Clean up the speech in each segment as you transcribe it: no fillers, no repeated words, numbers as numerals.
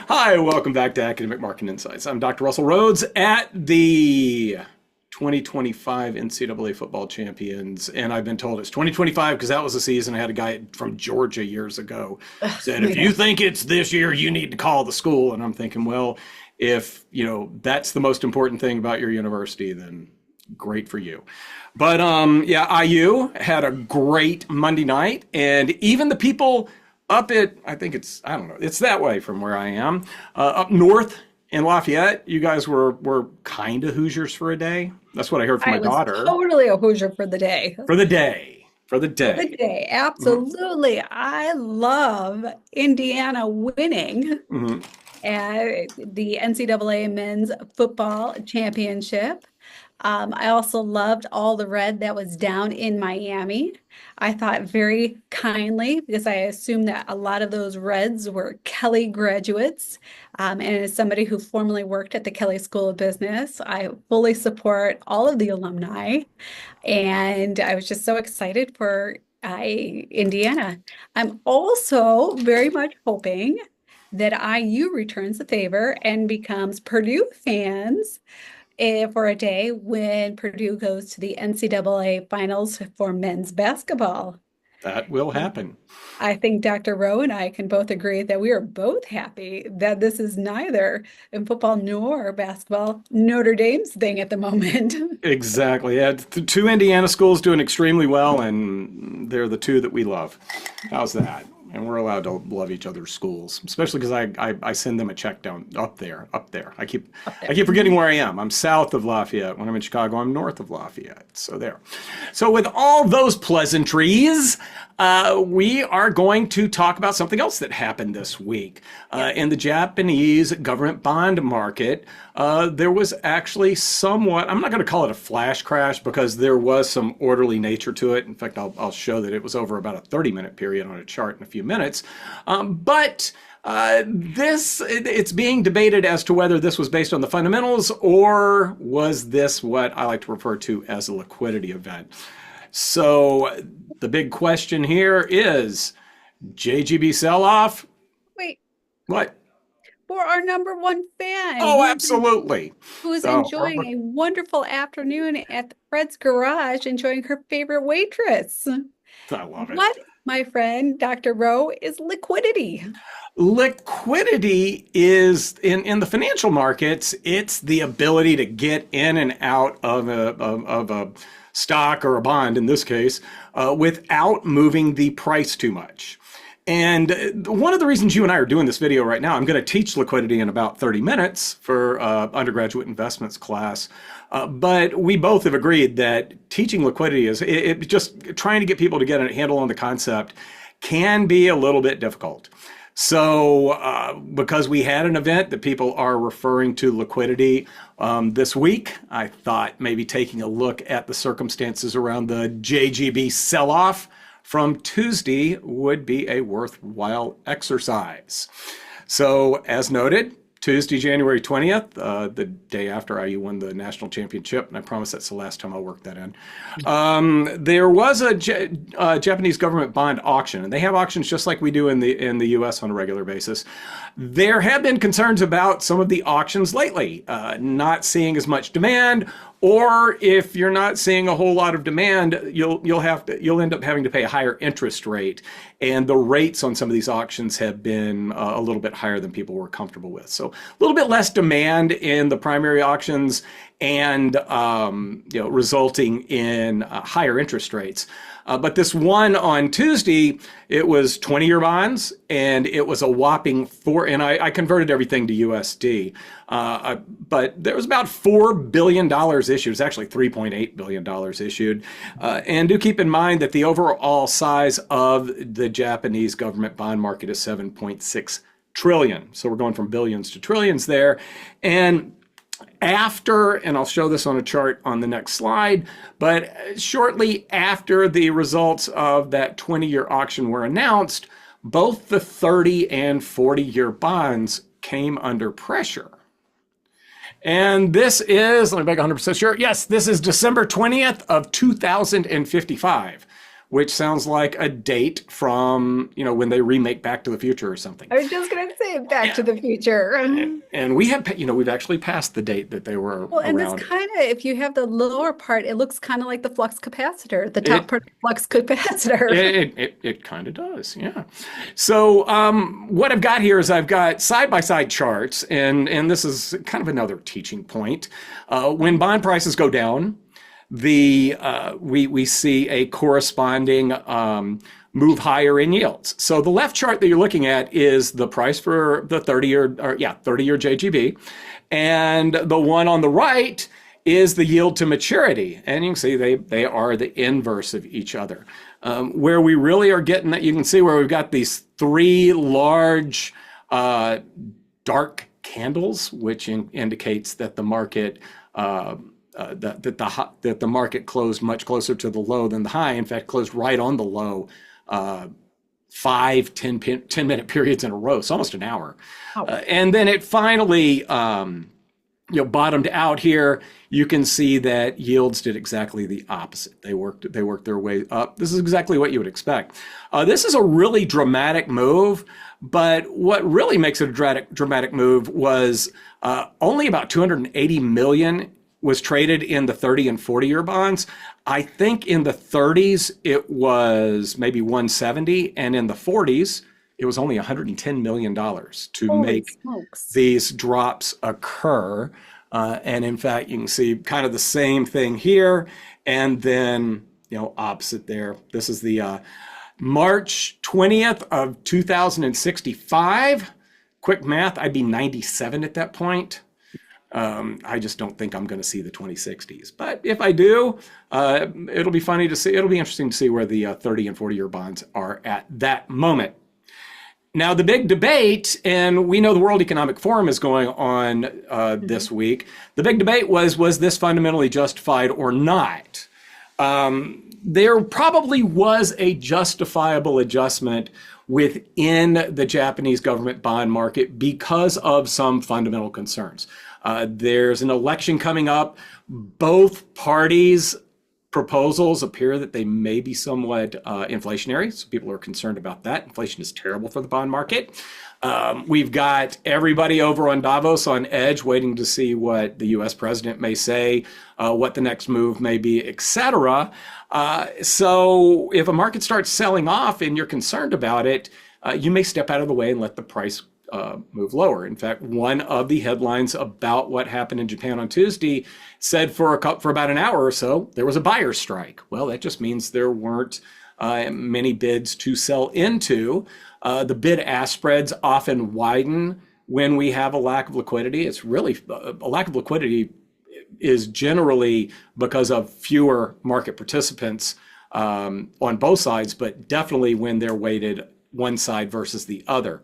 Hi, welcome back to Academic Market Insights. I'm Dr. Russell Rhoads at the 2025 NCAA football champions, and I've been told it's 2025 because that was the season. I had a guy from Georgia years ago said, if you think it's this year, you need to call the school. And I'm thinking, well, if that's the most important thing about your university, then great for you. But yeah, IU had a great Monday night, and even the people up at, I don't know, it's that way from where I am, up north in Lafayette, you guys were kind of Hoosiers for a day. That's what I heard from my I was daughter. totally a Hoosier for the day. For the day. For the For the day. day, Mhm, absolutely. I love Indiana winning mhm. at the NCAA Men's Football Championship. I also loved all the red that was down in Miami. I thought very kindly because I assumed that a lot of those Reds were Kelly graduates. And as somebody who formerly worked at the Kelly School of Business, I fully support all of the alumni. And I was just so excited for Indiana. I'm also very much hoping that IU returns the favor and becomes Purdue fans for a day when Purdue goes to the NCAA finals for men's basketball. That will happen. I think Dr. Rowe and I can both agree that we are both happy that this is neither in football nor basketball Notre Dame's thing at the moment. Exactly. Yeah, two Indiana schools doing extremely well, and they're the two that we love. How's that? And we're allowed to love each other's schools, especially because I send them a check down up there, up there. Up I there. keep forgetting where I am. I'm south of Lafayette. When I'm in Chicago, I'm north of Lafayette. So there. So with all those pleasantries, we are going to talk about something else that happened this week. Yes. In the Japanese government bond market, there was actually somewhat, I'm not going to call it a flash crash because there was some orderly nature to it. In fact, I'll show that it was over about a 30-minute period on a chart in a few minutes. But it's being debated as to whether this was based on the fundamentals or was this what I like to refer to as a liquidity event. So the big question here is JGB sell-off? Wait, What? for our number one fan Oh, absolutely. who's So enjoying a wonderful afternoon at Fred's garage, enjoying her favorite waitress. I love it. What, my friend, Dr. Rowe, is liquidity? Liquidity is in the financial markets, it's the ability to get in and out of a stock or a bond in this case without moving the price too much. And one of the reasons you and I are doing this video right now, I'm going to teach liquidity in about 30 minutes for undergraduate investments class. But we both have agreed that teaching liquidity is just trying to get people to get a handle on the concept can be a little bit difficult. So because we had an event that people are referring to liquidity this week, I thought maybe taking a look at the circumstances around the JGB sell-off from Tuesday would be a worthwhile exercise. So as noted, Tuesday, January 20th, the day after IU won the national championship, and I promise that's the last time I'll work that in. There was a Japanese government bond auction, and they have auctions just like we do in the U.S. on a regular basis. There have been concerns about some of the auctions lately, not seeing as much demand, or if you're not seeing a whole lot of demand, you'll end up having to pay a higher interest rate, and the rates on some of these auctions have been a little bit higher than people were comfortable with. So a little bit less demand in the primary auctions, and resulting in higher interest rates. But this one on Tuesday, it was 20-year bonds, and it was a whopping and I converted everything to USD. But there was about $4 billion issued. It's actually $3.8 billion issued. And do keep in mind that the overall size of the Japanese government bond market is 7.6 trillion. So we're going from billions to trillions there. And I'll show this on a chart on the next slide, but shortly after the results of that 20-year auction were announced, both the 30 and 40-year bonds came under pressure. And this is, let me make 100% sure, yes, this is December 20th of 2055. which sounds like a date from, when they remake Back to the Future or something. I was just going to say Back to the Future. And we have, we've actually passed the date that they were Well, and it's around. kind of, if you have the lower part, it looks kind of like the flux capacitor, the top It part of the flux capacitor. it kind of does, yeah. So what I've got here is I've got side-by-side charts, and this is kind of another teaching point. When bond prices go down, we see a corresponding move higher in yields. So the left chart that you're looking at is the price for the 30-year 30-year JGB, and the one on the right is the yield to maturity. And you can see they are the inverse of each other. Where we really are getting that, you can see where we've got these three large dark candles, which indicates that the market that the market closed much closer to the low than the high. In fact, closed right on the low, 10-minute periods in a row. So almost an hour. Oh. And then it finally bottomed out here. You can see that yields did exactly the opposite. They worked their way up. This is exactly what you would expect. This is a really dramatic move, but what really makes it a dramatic move was only about 280 million was traded in the 30 and 40-year bonds. I think in the 30s it was maybe 170, and in the 40s it was only $110 million to Holy make smokes. these drops occur. And in fact, you can see kind of the same thing here, and then opposite there. This is the March 20th of 2065. Quick math, I'd be 97 at that point. I just don't think I'm going to see the 2060s. But if I do, it'll be funny to see. It'll be interesting to see where the 30 and 40-year bonds are at that moment. Now, the big debate, and we know the World Economic Forum is going on this week. The big debate was this fundamentally justified or not? There probably was a justifiable adjustment within the Japanese government bond market because of some fundamental concerns. There's an election coming up. Both parties' proposals appear that they may be somewhat inflationary, so people are concerned about that. Inflation is terrible for the bond market. We've got everybody over on Davos on edge, waiting to see what the U.S. president may say, what the next move may be, etc. So if a market starts selling off and you're concerned about it, you may step out of the way and let the price move lower. In fact, one of the headlines about what happened in Japan on Tuesday said for about an hour or so, there was a buyer's strike. Well, that just means there weren't many bids to sell into. The bid-ask spreads often widen when we have a lack of liquidity. It's really a lack of liquidity is generally because of fewer market participants on both sides, but definitely when they're weighted one side versus the other.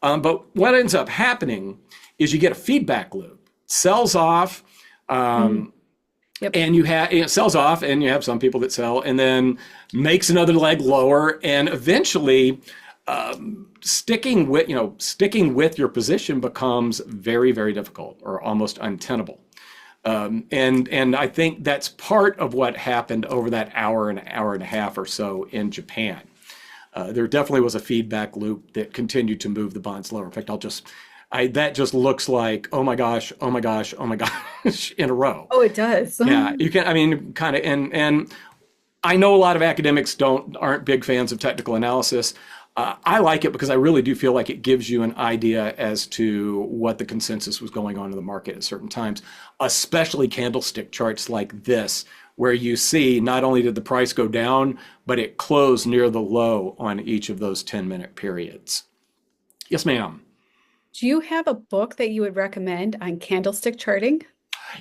But what ends up happening is you get a feedback loop. Sells off, and you have it sells off, and you have some people that sell, and then makes another leg lower, and eventually sticking with your position becomes very, very difficult or almost untenable. And I think that's part of what happened over that hour and a half or so in Japan. There definitely was a feedback loop that continued to move the bonds lower. In fact, that just looks like, oh my gosh, oh my gosh, oh my gosh, in a row. Oh, it does. Yeah, you can, I mean, kind of, and I know a lot of academics aren't big fans of technical analysis. I like it because I really do feel like it gives you an idea as to what the consensus was going on in the market at certain times, especially candlestick charts like this, where you see not only did the price go down, but it closed near the low on each of those 10-minute periods. Yes, ma'am. Do you have a book that you would recommend on candlestick charting?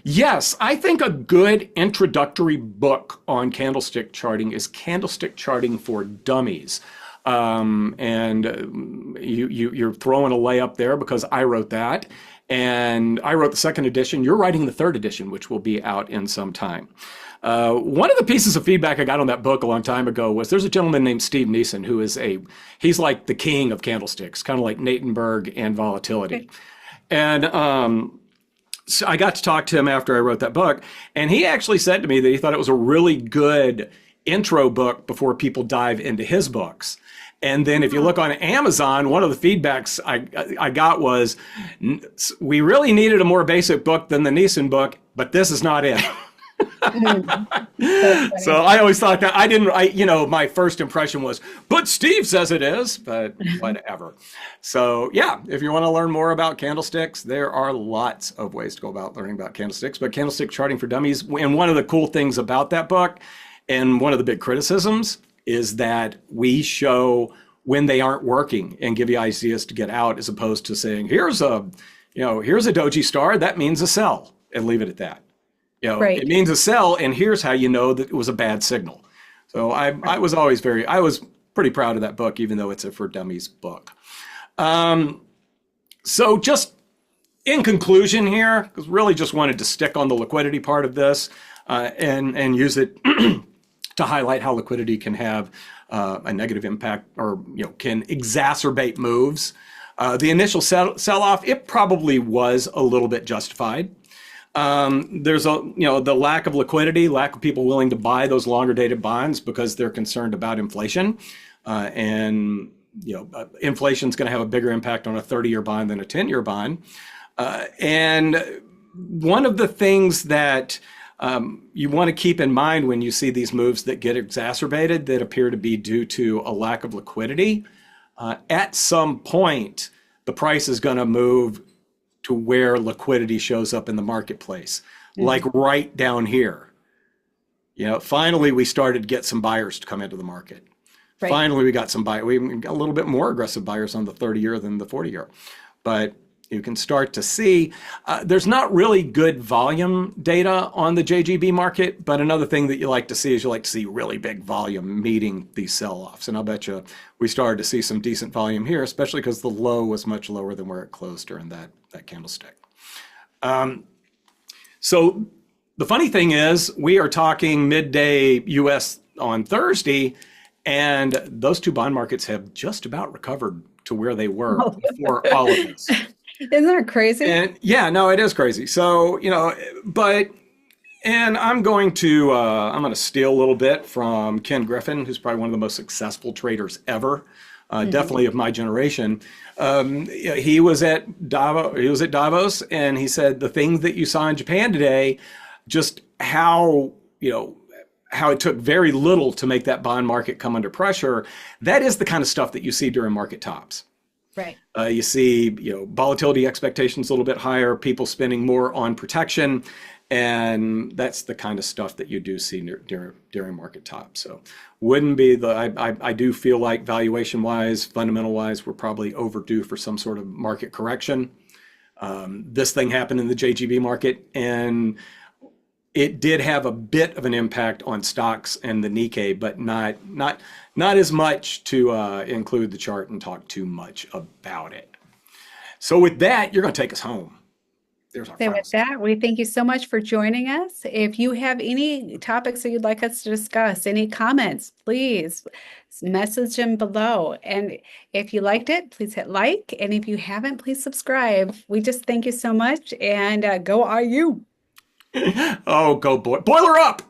Yes, I think a good introductory book on candlestick charting is Candlestick Charting for Dummies. And you're throwing a layup there because I wrote that. And I wrote the second edition. You're writing the third edition, which will be out in some time. One of the pieces of feedback I got on that book a long time ago was there's a gentleman named Steve Neeson who is he's like the king of candlesticks, kind of like Natenberg and volatility. Okay. And so I got to talk to him after I wrote that book, and he actually said to me that he thought it was a really good intro book before people dive into his books. And then if you look on Amazon, one of the feedbacks I got was, we really needed a more basic book than the Neeson book, but this is not it. That's So funny. I always thought that my first impression was, but Steve says it is, but whatever. So yeah, if you want to learn more about candlesticks, there are lots of ways to go about learning about candlesticks, but Candlestick Charting for Dummies, and one of the cool things about that book, and one of the big criticisms, is that we show when they aren't working and give you ideas to get out, as opposed to saying, here's a doji star, that means a sell, and leave it at that. It Right. means a sell, and here's how you know that it was a bad signal. So I was always I was pretty proud of that book, even though it's a for dummies book. So just in conclusion here, because really just wanted to stick on the liquidity part of this, and use it to highlight how liquidity can have a negative impact, or can exacerbate moves. The initial sell-off, it probably was a little bit justified. There's the lack of liquidity, lack of people willing to buy those longer dated bonds because they're concerned about inflation, and inflation is going to have a bigger impact on a 30-year bond than a 10-year bond. And one of the things that you want to keep in mind when you see these moves that get exacerbated that appear to be due to a lack of liquidity, at some point the price is going to move to where liquidity shows up in the marketplace, like right down here. Finally we started to get some buyers to come into the market. Right. Finally we got some we got a little bit more aggressive buyers on the 30-year than the 40-year. But you can start to see there's not really good volume data on the JGB market, but another thing that you like to see is you like to see really big volume meeting these sell-offs. And I'll bet you we started to see some decent volume here, especially because the low was much lower than where it closed during that candlestick. So the funny thing is, we are talking midday US on Thursday, and those two bond markets have just about recovered to where they were Oh, before all of this. isn't that crazy? And yeah, no, it is crazy. So, and I'm going to steal a little bit from Ken Griffin, who's probably one of the most successful traders ever, definitely of my generation. He was at Davos, and he said the thing that you saw in Japan today, just how it took very little to make that bond market come under pressure. That is the kind of stuff that you see during market tops. Right. You see, volatility expectations a little bit higher, people spending more on protection, and that's the kind of stuff that you do see during market tops. So, wouldn't be I do feel like valuation wise, fundamental wise, we're probably overdue for some sort of market correction. This thing happened in the JGB market, and it did have a bit of an impact on stocks and the Nikkei, but not as much to include the chart and talk too much about it. So with that, you're going to take us home. There's our So with friends. that, we thank you so much for joining us. If you have any topics that you'd like us to discuss, any comments, please message them below. And if you liked it, please hit like. And if you haven't, please subscribe. We just thank you so much, and go IU. Oh, go boiler up!